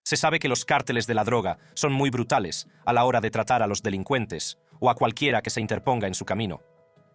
Se sabe que los cárteles de la droga son muy brutales a la hora de tratar a los delincuentes o a cualquiera que se interponga en su camino.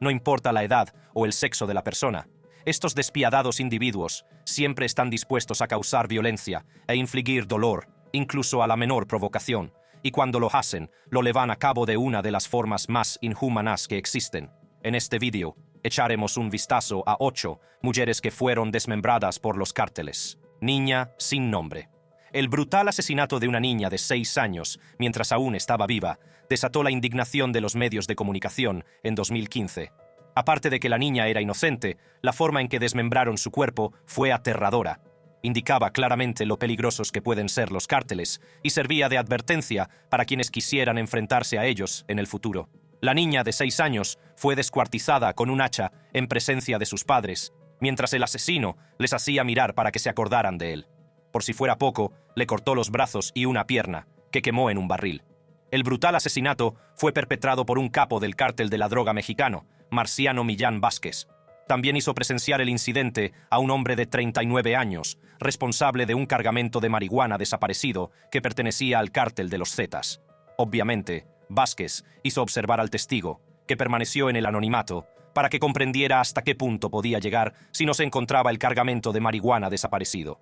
No importa la edad o el sexo de la persona, estos despiadados individuos siempre están dispuestos a causar violencia e infligir dolor, incluso a la menor provocación, y cuando lo hacen, lo llevan a cabo de una de las formas más inhumanas que existen. En este vídeo, echaremos un vistazo a 8 mujeres que fueron desmembradas por los cárteles. Niña sin nombre. El brutal asesinato de una niña de 6 años, mientras aún estaba viva, desató la indignación de los medios de comunicación en 2015. Aparte de que la niña era inocente, la forma en que desmembraron su cuerpo fue aterradora. Indicaba claramente lo peligrosos que pueden ser los cárteles y servía de advertencia para quienes quisieran enfrentarse a ellos en el futuro. La niña de 6 años fue descuartizada con un hacha en presencia de sus padres, mientras el asesino les hacía mirar para que se acordaran de él. Por si fuera poco, le cortó los brazos y una pierna, que quemó en un barril. El brutal asesinato fue perpetrado por un capo del cártel de la droga mexicano, Marciano Millán Vázquez. También hizo presenciar el incidente a un hombre de 39 años, responsable de un cargamento de marihuana desaparecido que pertenecía al cártel de los Zetas. Obviamente, Vázquez hizo observar al testigo, que permaneció en el anonimato, para que comprendiera hasta qué punto podía llegar si no se encontraba el cargamento de marihuana desaparecido.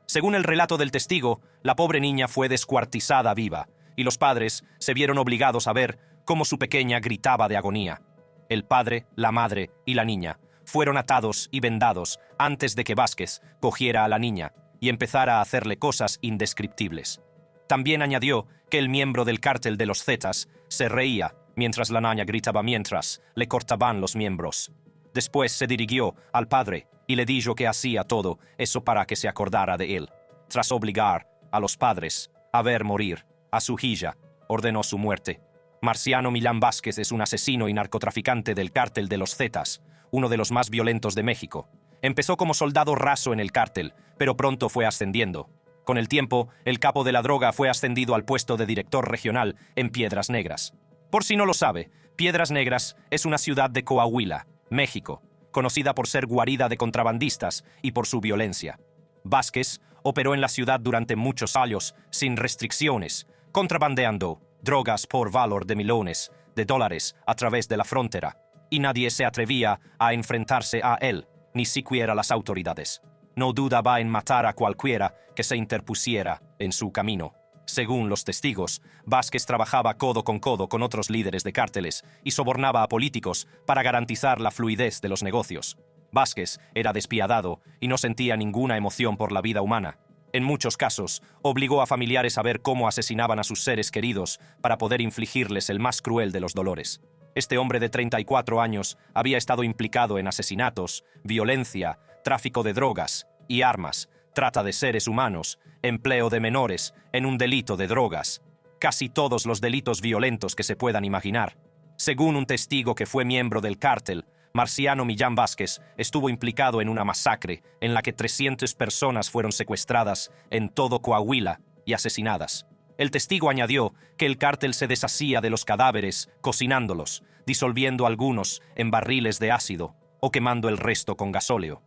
Según el relato del testigo, la pobre niña fue descuartizada viva, y los padres se vieron obligados a ver cómo su pequeña gritaba de agonía. El padre, la madre y la niña fueron atados y vendados antes de que Vázquez cogiera a la niña y empezara a hacerle cosas indescriptibles. También añadió que el miembro del cártel de los Zetas se reía mientras la niña gritaba mientras le cortaban los miembros. Después se dirigió al padre y le dijo que hacía todo eso para que se acordara de él. Tras obligar a los padres a ver morir a su hija, ordenó su muerte. Marciano Millán Vázquez es un asesino y narcotraficante del cártel de los Zetas, uno de los más violentos de México. Empezó como soldado raso en el cártel, pero pronto fue ascendiendo. Con el tiempo, el capo de la droga fue ascendido al puesto de director regional en Piedras Negras. Por si no lo sabe, Piedras Negras es una ciudad de Coahuila, México, conocida por ser guarida de contrabandistas y por su violencia. Vázquez operó en la ciudad durante muchos años sin restricciones, contrabandeando drogas por valor de millones de dólares a través de la frontera, y nadie se atrevía a enfrentarse a él, ni siquiera las autoridades. No dudaba en matar a cualquiera que se interpusiera en su camino. Según los testigos, Vázquez trabajaba codo con otros líderes de cárteles y sobornaba a políticos para garantizar la fluidez de los negocios. Vázquez era despiadado y no sentía ninguna emoción por la vida humana. En muchos casos, obligó a familiares a ver cómo asesinaban a sus seres queridos para poder infligirles el más cruel de los dolores. Este hombre de 34 años había estado implicado en asesinatos, violencia, tráfico de drogas y armas, trata de seres humanos, empleo de menores, en un delito de drogas. Casi todos los delitos violentos que se puedan imaginar. Según un testigo que fue miembro del cártel, Marciano Millán Vázquez estuvo implicado en una masacre en la que 300 personas fueron secuestradas en todo Coahuila y asesinadas. El testigo añadió que el cártel se deshacía de los cadáveres cocinándolos, disolviendo algunos en barriles de ácido o quemando el resto con gasóleo.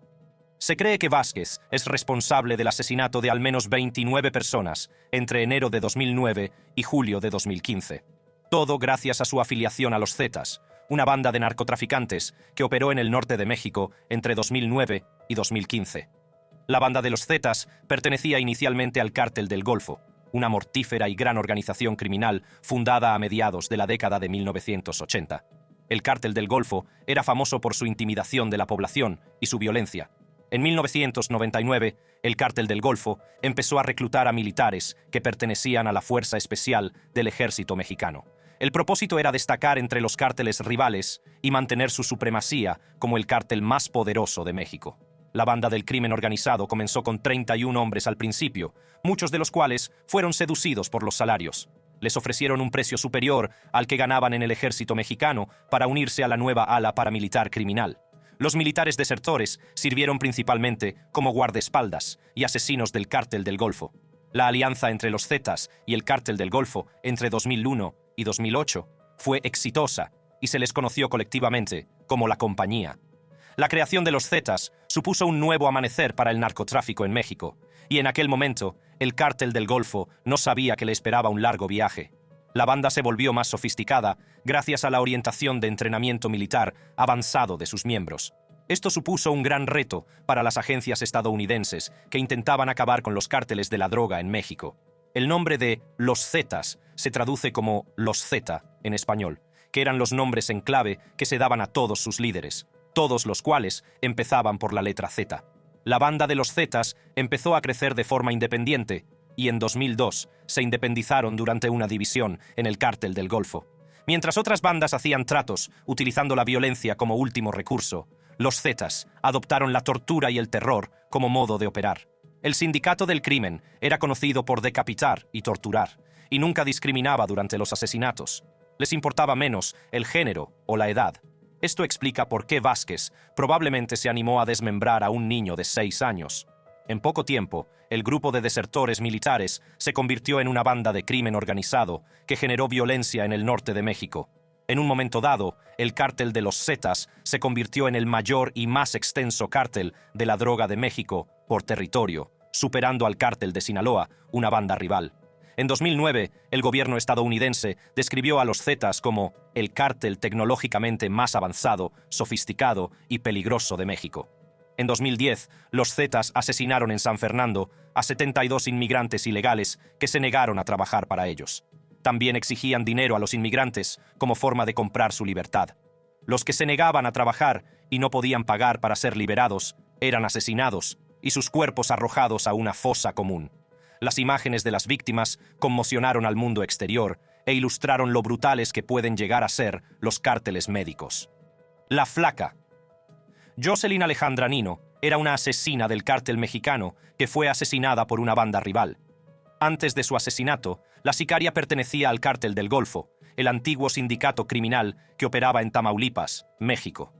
Se cree que Vázquez es responsable del asesinato de al menos 29 personas entre enero de 2009 y julio de 2015. Todo gracias a su afiliación a los Zetas, una banda de narcotraficantes que operó en el norte de México entre 2009 y 2015. La banda de los Zetas pertenecía inicialmente al Cártel del Golfo, una mortífera y gran organización criminal fundada a mediados de la década de 1980. El Cártel del Golfo era famoso por su intimidación de la población y su violencia. En 1999, el Cártel del Golfo empezó a reclutar a militares que pertenecían a la Fuerza Especial del Ejército Mexicano. El propósito era destacar entre los cárteles rivales y mantener su supremacía como el cártel más poderoso de México. La banda del crimen organizado comenzó con 31 hombres al principio, muchos de los cuales fueron seducidos por los salarios. Les ofrecieron un precio superior al que ganaban en el ejército mexicano para unirse a la nueva ala paramilitar criminal. Los militares desertores sirvieron principalmente como guardaespaldas y asesinos del Cártel del Golfo. La alianza entre los Zetas y el Cártel del Golfo entre 2001 y 2008 fue exitosa y se les conoció colectivamente como la Compañía. La creación de los Zetas supuso un nuevo amanecer para el narcotráfico en México, y en aquel momento, el Cártel del Golfo no sabía que le esperaba un largo viaje. La banda se volvió más sofisticada gracias a la orientación de entrenamiento militar avanzado de sus miembros. Esto supuso un gran reto para las agencias estadounidenses que intentaban acabar con los cárteles de la droga en México. El nombre de Los Zetas se traduce como Los Zeta en español, que eran los nombres en clave que se daban a todos sus líderes, todos los cuales empezaban por la letra Z. La banda de los Zetas empezó a crecer de forma independiente y en 2002 se independizaron durante una división en el Cártel del Golfo. Mientras otras bandas hacían tratos utilizando la violencia como último recurso, los Zetas adoptaron la tortura y el terror como modo de operar. El sindicato del crimen era conocido por decapitar y torturar, y nunca discriminaba durante los asesinatos. Les importaba menos el género o la edad. Esto explica por qué Vázquez probablemente se animó a desmembrar a un niño de 6 años. En poco tiempo, el grupo de desertores militares se convirtió en una banda de crimen organizado que generó violencia en el norte de México. En un momento dado, el cártel de los Zetas se convirtió en el mayor y más extenso cártel de la droga de México por territorio, superando al cártel de Sinaloa, una banda rival. En 2009, el gobierno estadounidense describió a los Zetas como el cártel tecnológicamente más avanzado, sofisticado y peligroso de México. En 2010, los Zetas asesinaron en San Fernando a 72 inmigrantes ilegales que se negaron a trabajar para ellos. También exigían dinero a los inmigrantes como forma de comprar su libertad. Los que se negaban a trabajar y no podían pagar para ser liberados eran asesinados y sus cuerpos arrojados a una fosa común. Las imágenes de las víctimas conmocionaron al mundo exterior e ilustraron lo brutales que pueden llegar a ser los cárteles médicos. La Flaca. Jocelyn Alejandra Nino era una asesina del cártel mexicano que fue asesinada por una banda rival. Antes de su asesinato, la sicaria pertenecía al Cártel del Golfo, el antiguo sindicato criminal que operaba en Tamaulipas, México.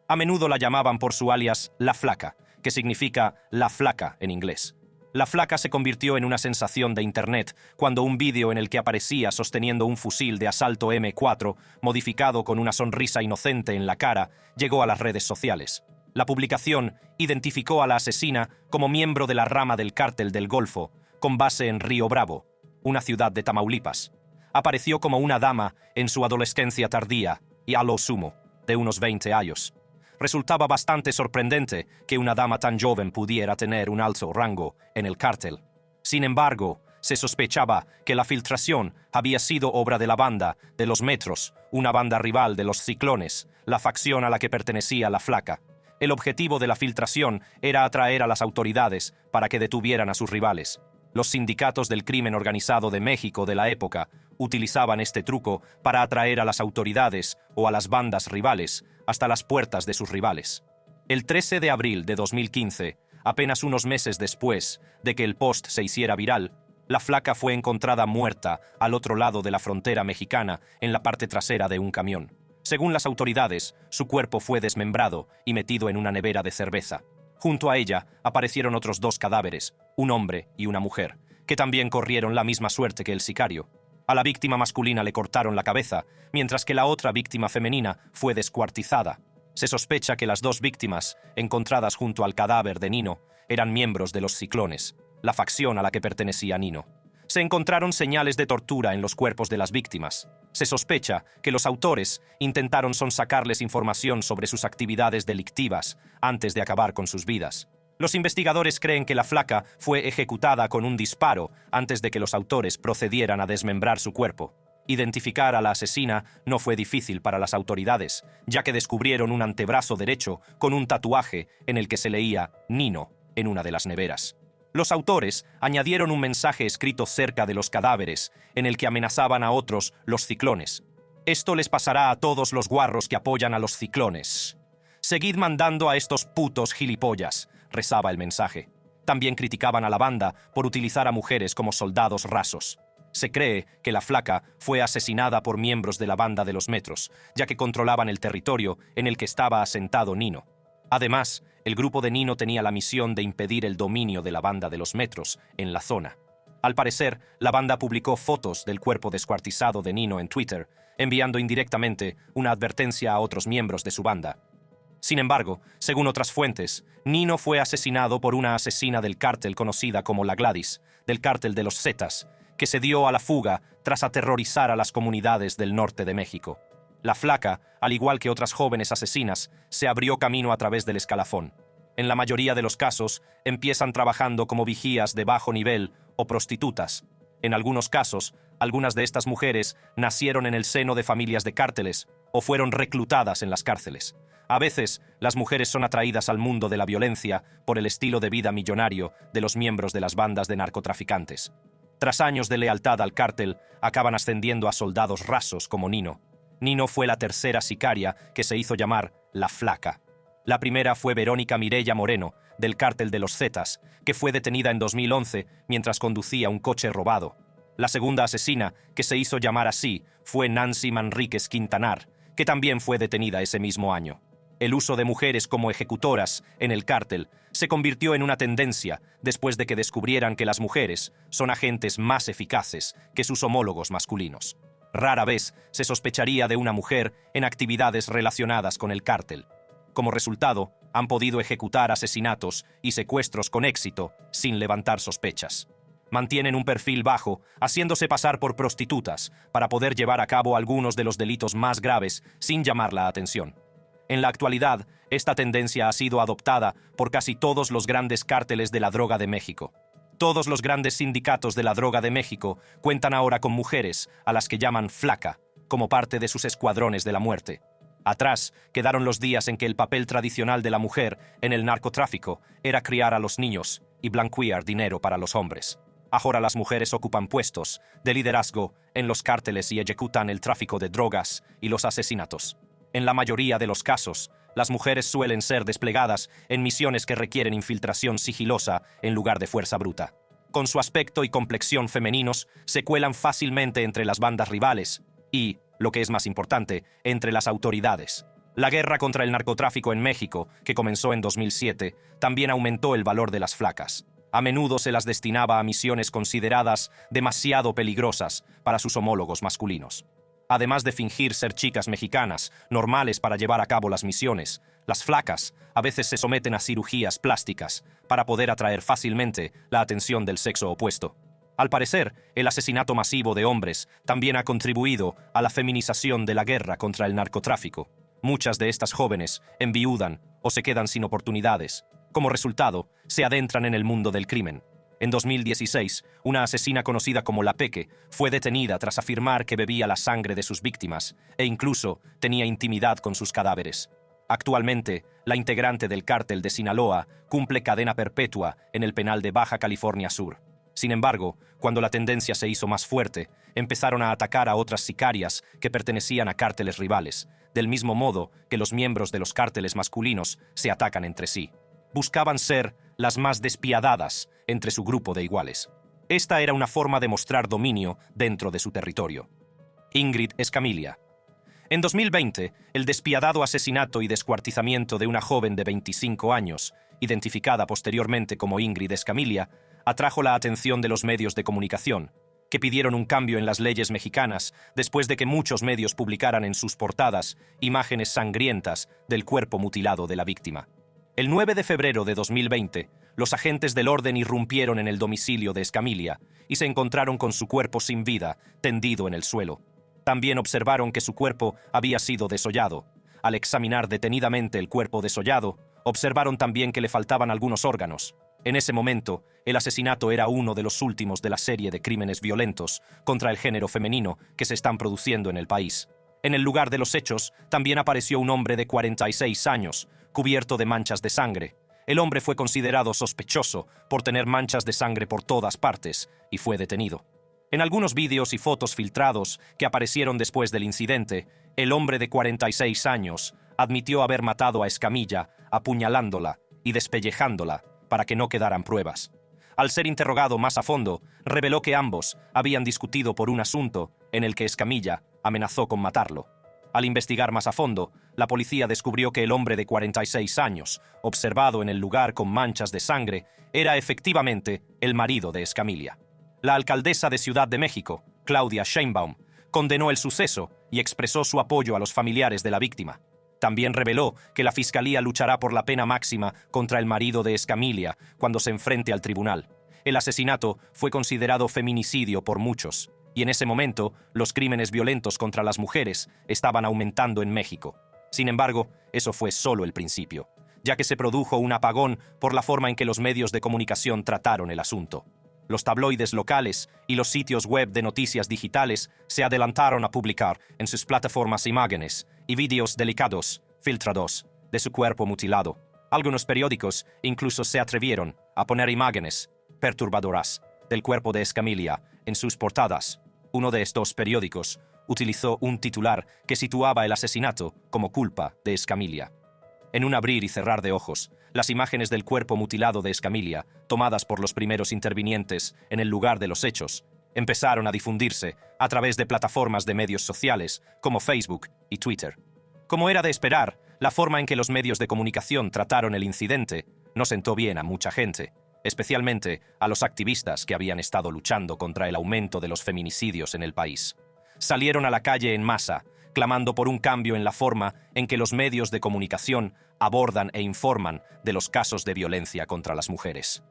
A menudo la llamaban por su alias La Flaca, que significa la flaca en inglés. La Flaca se convirtió en una sensación de Internet cuando un vídeo en el que aparecía sosteniendo un fusil de asalto M4, modificado con una sonrisa inocente en la cara, llegó a las redes sociales. La publicación identificó a la asesina como miembro de la rama del Cártel del Golfo, con base en Río Bravo, una ciudad de Tamaulipas. Apareció como una dama en su adolescencia tardía y a lo sumo, de unos 20 años. Resultaba bastante sorprendente que una dama tan joven pudiera tener un alto rango en el cártel. Sin embargo, se sospechaba que la filtración había sido obra de la banda de los Metros, una banda rival de los Ciclones, la facción a la que pertenecía la Flaca. El objetivo de la filtración era atraer a las autoridades para que detuvieran a sus rivales. Los sindicatos del crimen organizado de México de la época utilizaban este truco para atraer a las autoridades o a las bandas rivales hasta las puertas de sus rivales. El 13 de abril de 2015, apenas unos meses después de que el post se hiciera viral, la Flaca fue encontrada muerta al otro lado de la frontera mexicana en la parte trasera de un camión. Según las autoridades, su cuerpo fue desmembrado y metido en una nevera de cerveza. Junto a ella aparecieron otros 2 cadáveres, un hombre y una mujer, que también corrieron la misma suerte que el sicario. A la víctima masculina le cortaron la cabeza, mientras que la otra víctima femenina fue descuartizada. Se sospecha que las 2 víctimas, encontradas junto al cadáver de Nino, eran miembros de los Ciclones, la facción a la que pertenecía Nino. Se encontraron señales de tortura en los cuerpos de las víctimas. Se sospecha que los autores intentaron sonsacarles información sobre sus actividades delictivas antes de acabar con sus vidas. Los investigadores creen que la Flaca fue ejecutada con un disparo antes de que los autores procedieran a desmembrar su cuerpo. Identificar a la asesina no fue difícil para las autoridades, ya que descubrieron un antebrazo derecho con un tatuaje en el que se leía Nino en una de las neveras. Los autores añadieron un mensaje escrito cerca de los cadáveres, en el que amenazaban a otros, los Ciclones. Esto les pasará a todos los guarros que apoyan a los Ciclones. Seguid mandando a estos putos gilipollas, rezaba el mensaje. También criticaban a la banda por utilizar a mujeres como soldados rasos. Se cree que la Flaca fue asesinada por miembros de la banda de los Metros, ya que controlaban el territorio en el que estaba asentado Nino. Además, el grupo de Nino tenía la misión de impedir el dominio de la banda de los Metros en la zona. Al parecer, la banda publicó fotos del cuerpo descuartizado de Nino en Twitter, enviando indirectamente una advertencia a otros miembros de su banda. Sin embargo, según otras fuentes, Nino fue asesinado por una asesina del cártel conocida como la Gladys, del cártel de los Zetas, que se dio a la fuga tras aterrorizar a las comunidades del norte de México. La Flaca, al igual que otras jóvenes asesinas, se abrió camino a través del escalafón. En la mayoría de los casos, empiezan trabajando como vigías de bajo nivel o prostitutas. En algunos casos, algunas de estas mujeres nacieron en el seno de familias de cárteles o fueron reclutadas en las cárceles. A veces, las mujeres son atraídas al mundo de la violencia por el estilo de vida millonario de los miembros de las bandas de narcotraficantes. Tras años de lealtad al cártel, acaban ascendiendo a soldados rasos como Nino. Nino fue la tercera sicaria que se hizo llamar La Flaca. La primera fue Verónica Mireya Moreno, del cártel de los Zetas, que fue detenida en 2011 mientras conducía un coche robado. La segunda asesina, que se hizo llamar así, fue Nancy Manríquez Quintanar, que también fue detenida ese mismo año. El uso de mujeres como ejecutoras en el cártel se convirtió en una tendencia después de que descubrieran que las mujeres son agentes más eficaces que sus homólogos masculinos. Rara vez se sospecharía de una mujer en actividades relacionadas con el cártel. Como resultado, han podido ejecutar asesinatos y secuestros con éxito sin levantar sospechas. Mantienen un perfil bajo, haciéndose pasar por prostitutas para poder llevar a cabo algunos de los delitos más graves sin llamar la atención. En la actualidad, esta tendencia ha sido adoptada por casi todos los grandes cárteles de la droga de México. Todos los grandes sindicatos de la droga de México cuentan ahora con mujeres, a las que llaman Flaca, como parte de sus escuadrones de la muerte. Atrás quedaron los días en que el papel tradicional de la mujer en el narcotráfico era criar a los niños y blanquear dinero para los hombres. Ahora las mujeres ocupan puestos de liderazgo en los cárteles y ejecutan el tráfico de drogas y los asesinatos. En la mayoría de los casos, las mujeres suelen ser desplegadas en misiones que requieren infiltración sigilosa en lugar de fuerza bruta. Con su aspecto y complexión femeninos, se cuelan fácilmente entre las bandas rivales y, lo que es más importante, entre las autoridades. La guerra contra el narcotráfico en México, que comenzó en 2007, también aumentó el valor de las flacas. A menudo se las destinaba a misiones consideradas demasiado peligrosas para sus homólogos masculinos. Además de fingir ser chicas mexicanas, normales para llevar a cabo las misiones, las flacas a veces se someten a cirugías plásticas para poder atraer fácilmente la atención del sexo opuesto. Al parecer, el asesinato masivo de hombres también ha contribuido a la feminización de la guerra contra el narcotráfico. Muchas de estas jóvenes enviudan o se quedan sin oportunidades. Como resultado, se adentran en el mundo del crimen. En 2016, una asesina conocida como La Peque fue detenida tras afirmar que bebía la sangre de sus víctimas e incluso tenía intimidad con sus cadáveres. Actualmente, la integrante del cártel de Sinaloa cumple cadena perpetua en el penal de Baja California Sur. Sin embargo, cuando la tendencia se hizo más fuerte, empezaron a atacar a otras sicarias que pertenecían a cárteles rivales, del mismo modo que los miembros de los cárteles masculinos se atacan entre sí. Buscaban ser las más despiadadas entre su grupo de iguales. Esta era una forma de mostrar dominio dentro de su territorio. Ingrid Escamilla. En 2020, el despiadado asesinato y descuartizamiento de una joven de 25 años, identificada posteriormente como Ingrid Escamilla, atrajo la atención de los medios de comunicación, que pidieron un cambio en las leyes mexicanas después de que muchos medios publicaran en sus portadas imágenes sangrientas del cuerpo mutilado de la víctima. El 9 de febrero de 2020, los agentes del orden irrumpieron en el domicilio de Escamilla y se encontraron con su cuerpo sin vida, tendido en el suelo. También observaron que su cuerpo había sido desollado. Al examinar detenidamente el cuerpo desollado, observaron también que le faltaban algunos órganos. En ese momento, el asesinato era uno de los últimos de la serie de crímenes violentos contra el género femenino que se están produciendo en el país. En el lugar de los hechos, también apareció un hombre de 46 años, cubierto de manchas de sangre. El hombre fue considerado sospechoso por tener manchas de sangre por todas partes y fue detenido. En algunos vídeos y fotos filtrados que aparecieron después del incidente, el hombre de 46 años admitió haber matado a Escamilla apuñalándola y despellejándola para que no quedaran pruebas. Al ser interrogado más a fondo, reveló que ambos habían discutido por un asunto en el que Escamilla amenazó con matarlo. Al investigar más a fondo, la policía descubrió que el hombre de 46 años, observado en el lugar con manchas de sangre, era efectivamente el marido de Escamilla. La alcaldesa de Ciudad de México, Claudia Sheinbaum, condenó el suceso y expresó su apoyo a los familiares de la víctima. También reveló que la Fiscalía luchará por la pena máxima contra el marido de Escamilla cuando se enfrente al tribunal. El asesinato fue considerado feminicidio por muchos, y en ese momento los crímenes violentos contra las mujeres estaban aumentando en México. Sin embargo, eso fue solo el principio, ya que se produjo un apagón por la forma en que los medios de comunicación trataron el asunto. Los tabloides locales y los sitios web de noticias digitales se adelantaron a publicar en sus plataformas imágenes y vídeos delicados, filtrados, de su cuerpo mutilado. Algunos periódicos incluso se atrevieron a poner imágenes perturbadoras del cuerpo de Escamilla en sus portadas. Uno de estos periódicos utilizó un titular que situaba el asesinato como culpa de Escamilla. En un abrir y cerrar de ojos, las imágenes del cuerpo mutilado de Escamilla, tomadas por los primeros intervinientes en el lugar de los hechos, empezaron a difundirse a través de plataformas de medios sociales como Facebook y Twitter. Como era de esperar, la forma en que los medios de comunicación trataron el incidente no sentó bien a mucha gente, especialmente a los activistas que habían estado luchando contra el aumento de los feminicidios en el país. Salieron a la calle en masa, clamando por un cambio en la forma en que los medios de comunicación abordan e informan de los casos de violencia contra las mujeres.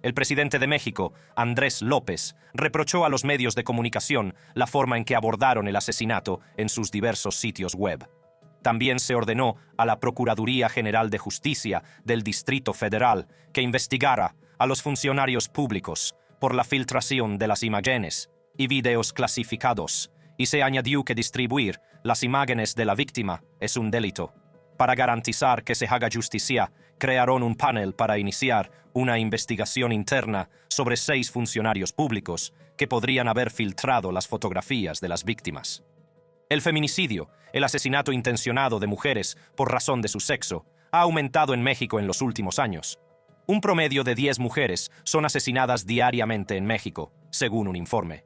El presidente de México, Andrés López, reprochó a los medios de comunicación la forma en que abordaron el asesinato en sus diversos sitios web. También se ordenó a la Procuraduría General de Justicia del Distrito Federal que investigara a los funcionarios públicos por la filtración de las imágenes y videos clasificados, y se añadió que distribuir las imágenes de la víctima es un delito. Para garantizar que se haga justicia, crearon un panel para iniciar una investigación interna sobre 6 funcionarios públicos que podrían haber filtrado las fotografías de las víctimas. El feminicidio, el asesinato intencionado de mujeres por razón de su sexo, ha aumentado en México en los últimos años. Un promedio de 10 mujeres son asesinadas diariamente en México, según un informe.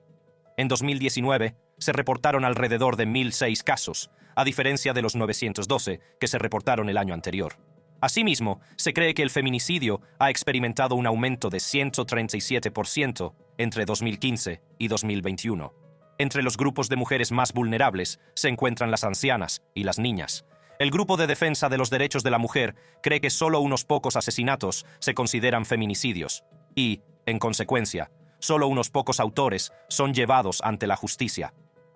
En 2019, se reportaron alrededor de 1.006 casos, a diferencia de los 912 que se reportaron el año anterior. Asimismo, se cree que el feminicidio ha experimentado un aumento de 137% entre 2015 y 2021. Entre los grupos de mujeres más vulnerables se encuentran las ancianas y las niñas. El Grupo de Defensa de los Derechos de la Mujer cree que solo unos pocos asesinatos se consideran feminicidios y, en consecuencia, solo unos pocos autores son llevados ante la justicia.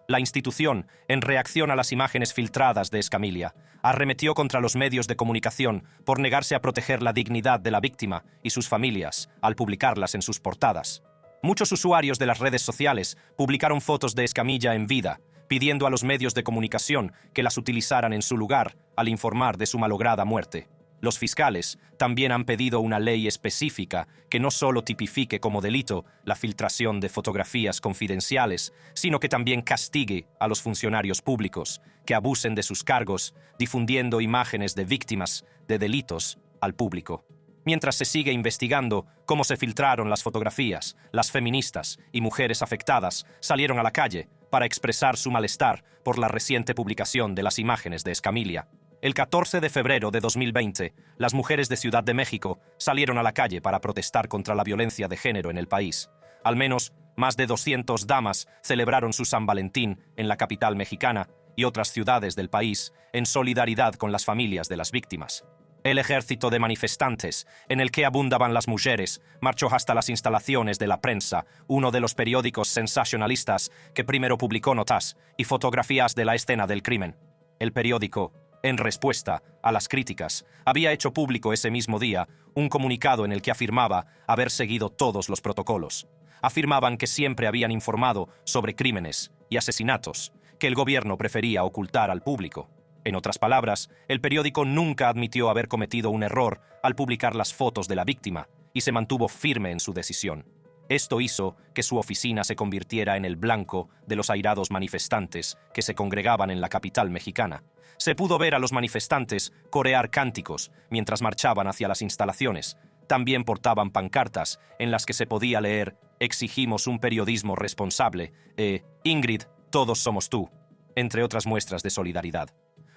La institución, en reacción a las imágenes filtradas de Escamilla, arremetió contra los medios de comunicación por negarse a proteger la dignidad de la víctima y sus familias al publicarlas en sus portadas. Muchos usuarios de las redes sociales publicaron fotos de Escamilla en vida, pidiendo a los medios de comunicación que las utilizaran en su lugar al informar de su malograda muerte. Los fiscales también han pedido una ley específica que no solo tipifique como delito la filtración de fotografías confidenciales, sino que también castigue a los funcionarios públicos que abusen de sus cargos difundiendo imágenes de víctimas de delitos al público. Mientras se sigue investigando cómo se filtraron las fotografías, las feministas y mujeres afectadas salieron a la calle para expresar su malestar por la reciente publicación de las imágenes de Escamilla. El 14 de febrero de 2020, las mujeres de Ciudad de México salieron a la calle para protestar contra la violencia de género en el país. Al menos más de 200 damas celebraron su San Valentín en la capital mexicana y otras ciudades del país en solidaridad con las familias de las víctimas. El ejército de manifestantes, en el que abundaban las mujeres, marchó hasta las instalaciones de La Prensa, uno de los periódicos sensacionalistas que primero publicó notas y fotografías de la escena del crimen. El periódico, en respuesta a las críticas, había hecho público ese mismo día un comunicado en el que afirmaba haber seguido todos los protocolos. Afirmaban que siempre habían informado sobre crímenes y asesinatos que el gobierno prefería ocultar al público. En otras palabras, el periódico nunca admitió haber cometido un error al publicar las fotos de la víctima y se mantuvo firme en su decisión. Esto hizo que su oficina se convirtiera en el blanco de los airados manifestantes que se congregaban en la capital mexicana. Se pudo ver a los manifestantes corear cánticos mientras marchaban hacia las instalaciones. También portaban pancartas en las que se podía leer «Exigimos un periodismo responsable» «Ingrid, todos somos tú», entre otras muestras de solidaridad.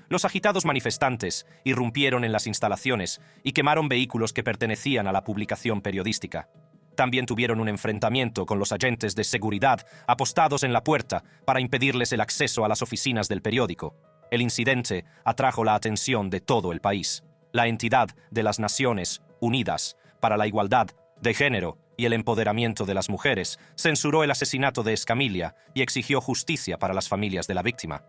Los agitados manifestantes irrumpieron en las instalaciones y quemaron vehículos que pertenecían a la publicación periodística. También tuvieron un enfrentamiento con los agentes de seguridad apostados en la puerta para impedirles el acceso a las oficinas del periódico. El incidente atrajo la atención de todo el país. La entidad de las Naciones Unidas para la Igualdad de Género y el Empoderamiento de las Mujeres censuró el asesinato de Escamilla y exigió justicia para las familias de la víctima.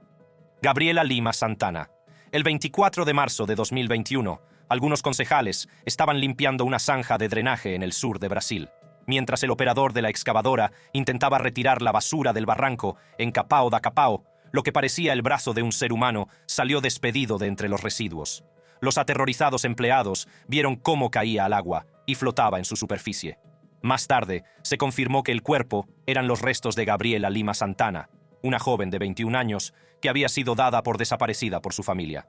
Gabriela Lima Santana. El 24 de marzo de 2021, algunos concejales estaban limpiando una zanja de drenaje en el sur de Brasil, mientras el operador de la excavadora intentaba retirar la basura del barranco en Capão da Capão. Lo que parecía el brazo de un ser humano salió despedido de entre los residuos. Los aterrorizados empleados vieron cómo caía al agua y flotaba en su superficie. Más tarde, se confirmó que el cuerpo eran los restos de Gabriela Lima Santana, una joven de 21 años que había sido dada por desaparecida por su familia.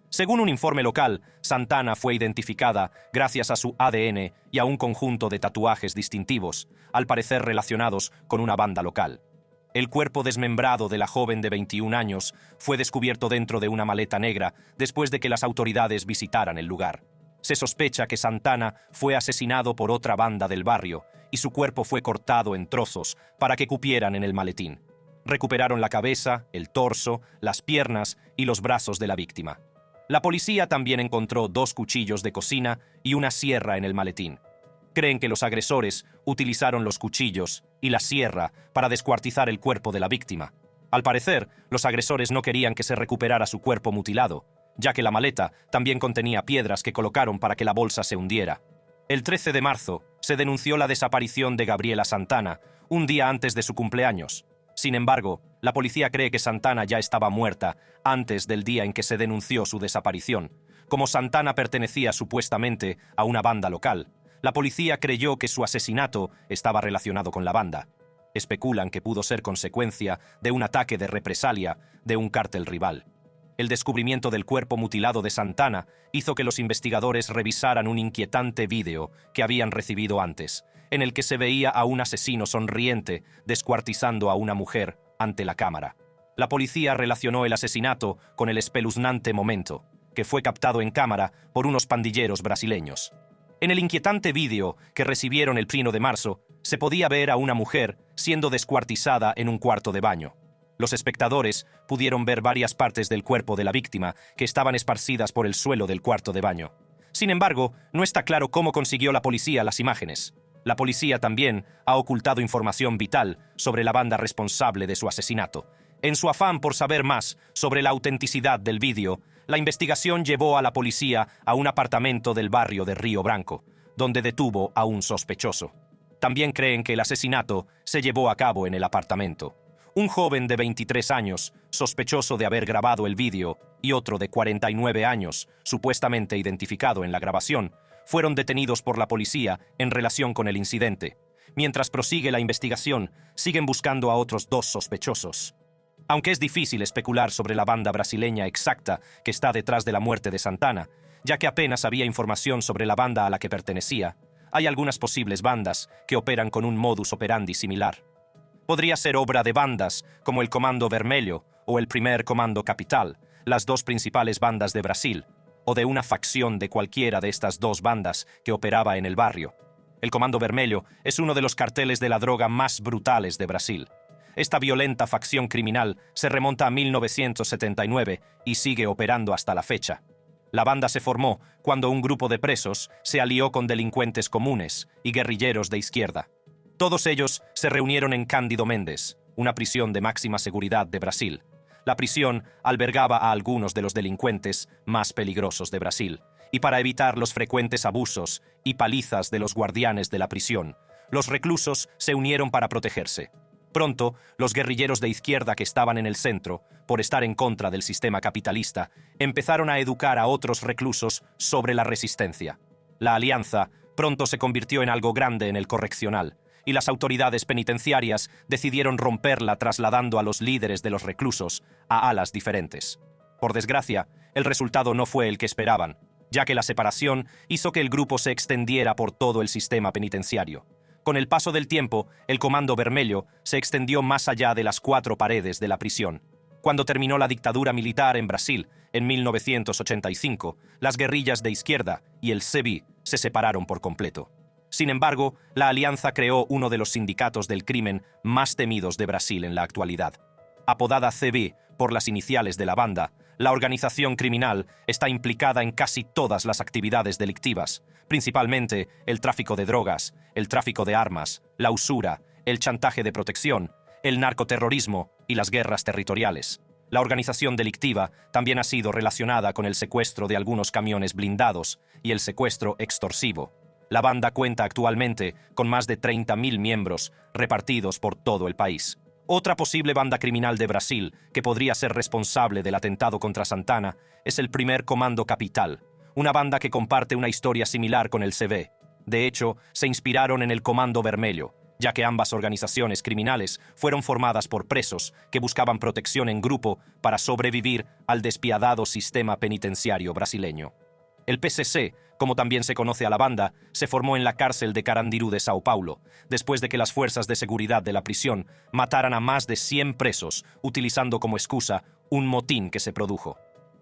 Según un informe local, Santana fue identificada gracias a su ADN y a un conjunto de tatuajes distintivos, al parecer relacionados con una banda local. El cuerpo desmembrado de la joven de 21 años fue descubierto dentro de una maleta negra después de que las autoridades visitaran el lugar. Se sospecha que Santana fue asesinado por otra banda del barrio y su cuerpo fue cortado en trozos para que cupieran en el maletín. Recuperaron la cabeza, el torso, las piernas y los brazos de la víctima. La policía también encontró 2 cuchillos de cocina y una sierra en el maletín. Creen que los agresores utilizaron los cuchillos y la sierra para descuartizar el cuerpo de la víctima. Al parecer, los agresores no querían que se recuperara su cuerpo mutilado, ya que la maleta también contenía piedras que colocaron para que la bolsa se hundiera. El 13 de marzo se denunció la desaparición de Gabriela Santana, un día antes de su cumpleaños. Sin embargo, la policía cree que Santana ya estaba muerta antes del día en que se denunció su desaparición. Como Santana pertenecía supuestamente a una banda local, la policía creyó que su asesinato estaba relacionado con la banda. Especulan que pudo ser consecuencia de un ataque de represalia de un cártel rival. El descubrimiento del cuerpo mutilado de Santana hizo que los investigadores revisaran un inquietante vídeo que habían recibido antes, en el que se veía a un asesino sonriente descuartizando a una mujer ante la cámara. La policía relacionó el asesinato con el espeluznante momento, que fue captado en cámara por unos pandilleros brasileños. En el inquietante vídeo que recibieron el 1 de marzo, se podía ver a una mujer siendo descuartizada en un cuarto de baño. Los espectadores pudieron ver varias partes del cuerpo de la víctima que estaban esparcidas por el suelo del cuarto de baño. Sin embargo, no está claro cómo consiguió la policía las imágenes. La policía también ha ocultado información vital sobre la banda responsable de su asesinato. En su afán por saber más sobre la autenticidad del vídeo, la investigación llevó a la policía a un apartamento del barrio de Río Branco, donde detuvo a un sospechoso. También creen que el asesinato se llevó a cabo en el apartamento. Un joven de 23 años, sospechoso de haber grabado el vídeo, y otro de 49 años, supuestamente identificado en la grabación, fueron detenidos por la policía en relación con el incidente. Mientras prosigue la investigación, siguen buscando a otros 2 sospechosos. Aunque es difícil especular sobre la banda brasileña exacta que está detrás de la muerte de Santana, ya que apenas había información sobre la banda a la que pertenecía, hay algunas posibles bandas que operan con un modus operandi similar. Podría ser obra de bandas como el Comando Vermelho o el Primer Comando Capital, las 2 principales bandas de Brasil, o de una facción de cualquiera de estas 2 bandas que operaba en el barrio. El Comando Vermelho es uno de los carteles de la droga más brutales de Brasil. Esta violenta facción criminal se remonta a 1979 y sigue operando hasta la fecha. La banda se formó cuando un grupo de presos se alió con delincuentes comunes y guerrilleros de izquierda. Todos ellos se reunieron en Cândido Mendes, una prisión de máxima seguridad de Brasil. La prisión albergaba a algunos de los delincuentes más peligrosos de Brasil, y para evitar los frecuentes abusos y palizas de los guardianes de la prisión, los reclusos se unieron para protegerse. Pronto, los guerrilleros de izquierda que estaban en el centro, por estar en contra del sistema capitalista, empezaron a educar a otros reclusos sobre la resistencia. La alianza pronto se convirtió en algo grande en el correccional, y las autoridades penitenciarias decidieron romperla trasladando a los líderes de los reclusos a alas diferentes. Por desgracia, el resultado no fue el que esperaban, ya que la separación hizo que el grupo se extendiera por todo el sistema penitenciario. Con el paso del tiempo, el Comando Vermelho se extendió más allá de las 4 paredes de la prisión. Cuando terminó la dictadura militar en Brasil, en 1985, las guerrillas de izquierda y el CEBI se separaron por completo. Sin embargo, la alianza creó uno de los sindicatos del crimen más temidos de Brasil en la actualidad. Apodada CEBI por las iniciales de la banda, La organización criminal está implicada en casi todas las actividades delictivas, principalmente el tráfico de drogas, el tráfico de armas, la usura, el chantaje de protección, el narcoterrorismo y las guerras territoriales. La organización delictiva también ha sido relacionada con el secuestro de algunos camiones blindados y el secuestro extorsivo. La banda cuenta actualmente con más de 30.000 miembros repartidos por todo el país. Otra posible banda criminal de Brasil que podría ser responsable del atentado contra Santana es el Primer Comando Capital, una banda que comparte una historia similar con el CV. De hecho, se inspiraron en el Comando Vermelho, ya que ambas organizaciones criminales fueron formadas por presos que buscaban protección en grupo para sobrevivir al despiadado sistema penitenciario brasileño. El PCC, como también se conoce a la banda, se formó en la cárcel de Carandiru de Sao Paulo, después de que las fuerzas de seguridad de la prisión mataran a más de 100 presos, utilizando como excusa un motín que se produjo.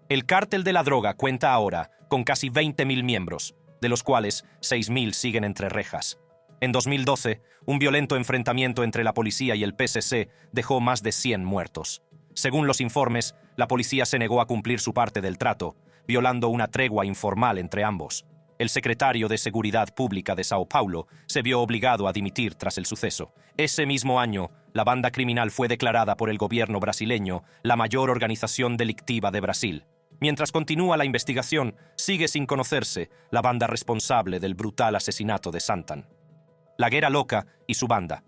El cártel de la droga cuenta ahora con casi 20.000 miembros, de los cuales 6.000 siguen entre rejas. En 2012, un violento enfrentamiento entre la policía y el PCC dejó más de 100 muertos. Según los informes, la policía se negó a cumplir su parte del trato, violando una tregua informal entre ambos. El secretario de Seguridad Pública de Sao Paulo se vio obligado a dimitir tras el suceso. Ese mismo año, la banda criminal fue declarada por el gobierno brasileño la mayor organización delictiva de Brasil. Mientras continúa la investigación, sigue sin conocerse la banda responsable del brutal asesinato de Santana. La Guerra Loca y su banda.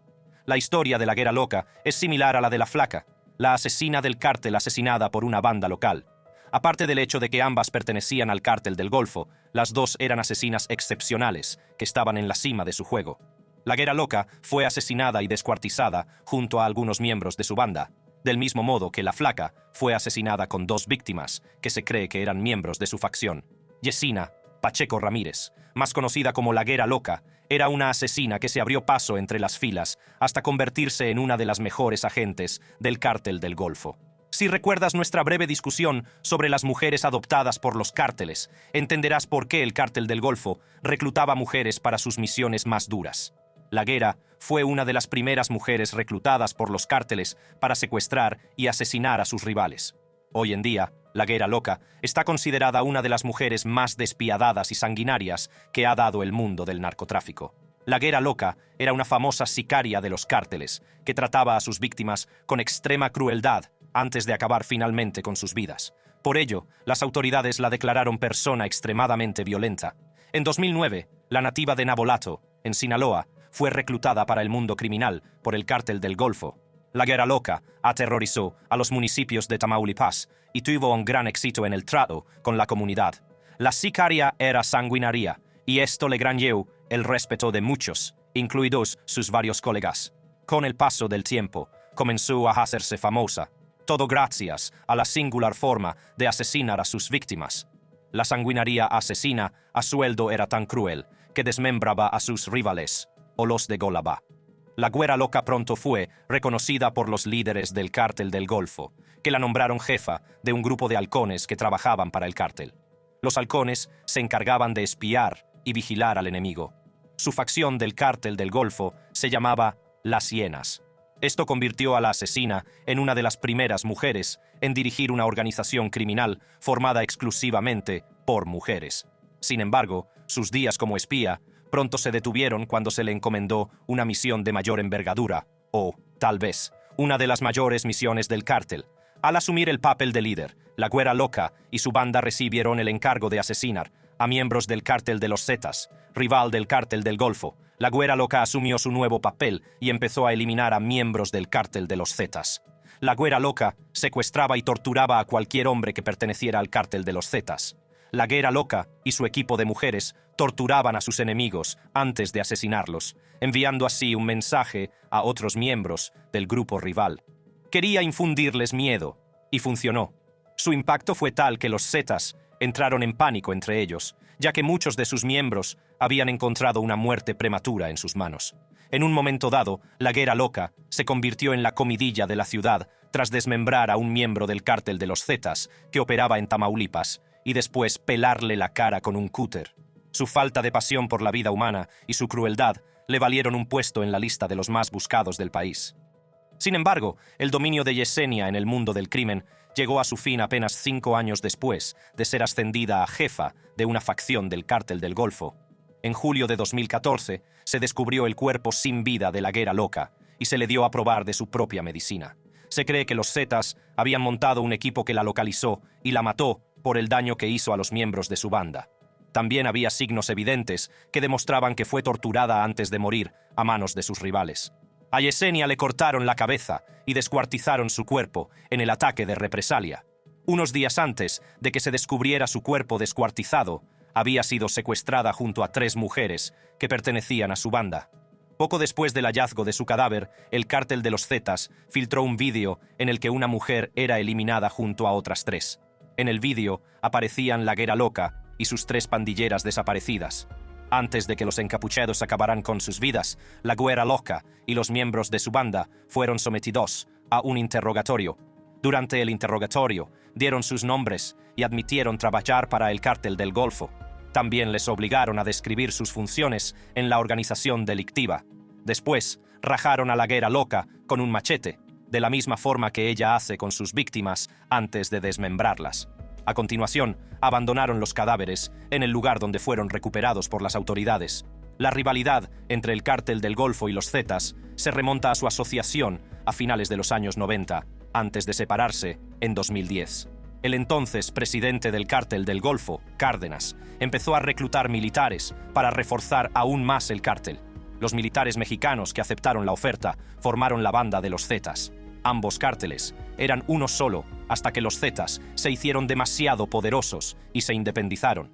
La historia de la Guerra Loca es similar a la de la Flaca, la asesina del cártel asesinada por una banda local. Aparte del hecho de que ambas pertenecían al cártel del Golfo, las dos eran asesinas excepcionales que estaban en la cima de su juego. La Guerra Loca fue asesinada y descuartizada junto a algunos miembros de su banda, del mismo modo que la Flaca fue asesinada con 2 víctimas que se cree que eran miembros de su facción. Yesina Pacheco Ramírez, más conocida como la Guerra Loca, era una asesina que se abrió paso entre las filas hasta convertirse en una de las mejores agentes del cártel del Golfo. Si recuerdas nuestra breve discusión sobre las mujeres adoptadas por los cárteles, entenderás por qué el cártel del Golfo reclutaba mujeres para sus misiones más duras. La Guerra fue una de las primeras mujeres reclutadas por los cárteles para secuestrar y asesinar a sus rivales. Hoy en día, la Guerra Loca está considerada una de las mujeres más despiadadas y sanguinarias que ha dado el mundo del narcotráfico. La Guerra Loca era una famosa sicaria de los cárteles que trataba a sus víctimas con extrema crueldad antes de acabar finalmente con sus vidas. Por ello, las autoridades la declararon persona extremadamente violenta. En 2009, la nativa de Navolato, en Sinaloa, fue reclutada para el mundo criminal por el cártel del Golfo. La Guerra Loca aterrorizó a los municipios de Tamaulipas y tuvo un gran éxito en el trato con la comunidad. La sicaria era sanguinaria y esto le granjeó el respeto de muchos, incluidos sus varios colegas. Con el paso del tiempo, comenzó a hacerse famosa, todo gracias a la singular forma de asesinar a sus víctimas. La sanguinaria asesina a sueldo era tan cruel que desmembraba a sus rivales, o los degolaba. La Guerra Loca pronto fue reconocida por los líderes del cártel del Golfo, que la nombraron jefa de un grupo de halcones que trabajaban para el cártel. Los halcones se encargaban de espiar y vigilar al enemigo. Su facción del cártel del Golfo se llamaba Las Hienas. Esto convirtió a la asesina en una de las primeras mujeres en dirigir una organización criminal formada exclusivamente por mujeres. Sin embargo, sus días como espía pronto se detuvieron cuando se le encomendó una misión de mayor envergadura, o, tal vez, una de las mayores misiones del cártel. Al asumir el papel de líder, la Guerra Loca y su banda recibieron el encargo de asesinar a miembros del cártel de los Zetas, rival del cártel del Golfo. La Guerra Loca asumió su nuevo papel y empezó a eliminar a miembros del cártel de los Zetas. La Guerra Loca secuestraba y torturaba a cualquier hombre que perteneciera al cártel de los Zetas. La Guerra Loca y su equipo de mujeres torturaban a sus enemigos antes de asesinarlos, enviando así un mensaje a otros miembros del grupo rival. Quería infundirles miedo, y funcionó. Su impacto fue tal que los Zetas entraron en pánico entre ellos, ya que muchos de sus miembros habían encontrado una muerte prematura en sus manos. En un momento dado, la Guerra Loca se convirtió en la comidilla de la ciudad tras desmembrar a un miembro del cártel de los Zetas que operaba en Tamaulipas y después pelarle la cara con un cúter. Su falta de pasión por la vida humana y su crueldad le valieron un puesto en la lista de los más buscados del país. Sin embargo, el dominio de Yesenia en el mundo del crimen llegó a su fin apenas 5 años después de ser ascendida a jefa de una facción del Cártel del Golfo. En julio de 2014 se descubrió el cuerpo sin vida de la Guerra Loca y se le dio a probar de su propia medicina. Se cree que los Zetas habían montado un equipo que la localizó y la mató por el daño que hizo a los miembros de su banda. También había signos evidentes que demostraban que fue torturada antes de morir a manos de sus rivales. A Yesenia le cortaron la cabeza y descuartizaron su cuerpo en el ataque de represalia. Unos días antes de que se descubriera su cuerpo descuartizado, había sido secuestrada junto a 3 mujeres que pertenecían a su banda. Poco después del hallazgo de su cadáver, el Cártel de los Zetas filtró un vídeo en el que una mujer era eliminada junto a otras 3. En el vídeo aparecían la Guerra Loca y sus 3 pandilleras desaparecidas. Antes de que los encapuchados acabaran con sus vidas, la Guerra Loca y los miembros de su banda fueron sometidos a un interrogatorio. Durante el interrogatorio, dieron sus nombres y admitieron trabajar para el Cártel del Golfo. También les obligaron a describir sus funciones en la organización delictiva. Después, rajaron a la Guerra Loca con un machete, de la misma forma que ella hace con sus víctimas antes de desmembrarlas. A continuación, abandonaron los cadáveres en el lugar donde fueron recuperados por las autoridades. La rivalidad entre el Cártel del Golfo y los Zetas se remonta a su asociación a finales de los años 90, antes de separarse en 2010. El entonces presidente del Cártel del Golfo, Cárdenas, empezó a reclutar militares para reforzar aún más el cártel. Los militares mexicanos que aceptaron la oferta formaron la banda de los Zetas. Ambos cárteles eran uno solo hasta que los Zetas se hicieron demasiado poderosos y se independizaron.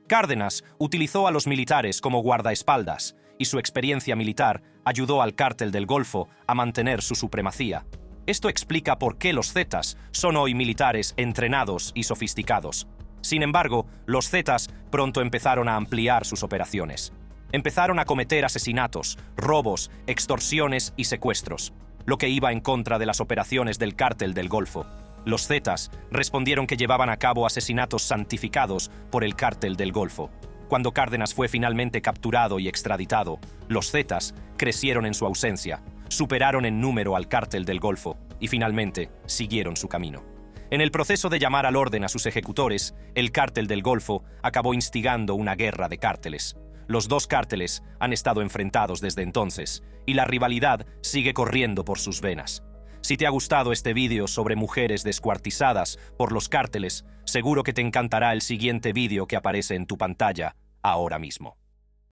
Cárdenas utilizó a los militares como guardaespaldas y su experiencia militar ayudó al Cártel del Golfo a mantener su supremacía. Esto explica por qué los Zetas son hoy militares entrenados y sofisticados. Sin embargo, los Zetas pronto empezaron a ampliar sus operaciones. Empezaron a cometer asesinatos, robos, extorsiones y secuestros, lo que iba en contra de las operaciones del Cártel del Golfo. Los Zetas respondieron que llevaban a cabo asesinatos santificados por el Cártel del Golfo. Cuando Cárdenas fue finalmente capturado y extraditado, los Zetas crecieron en su ausencia, superaron en número al Cártel del Golfo y finalmente siguieron su camino. En el proceso de llamar al orden a sus ejecutores, el Cártel del Golfo acabó instigando una guerra de cárteles. Los 2 cárteles han estado enfrentados desde entonces y la rivalidad sigue corriendo por sus venas. Si te ha gustado este vídeo sobre mujeres descuartizadas por los cárteles, seguro que te encantará el siguiente vídeo que aparece en tu pantalla ahora mismo.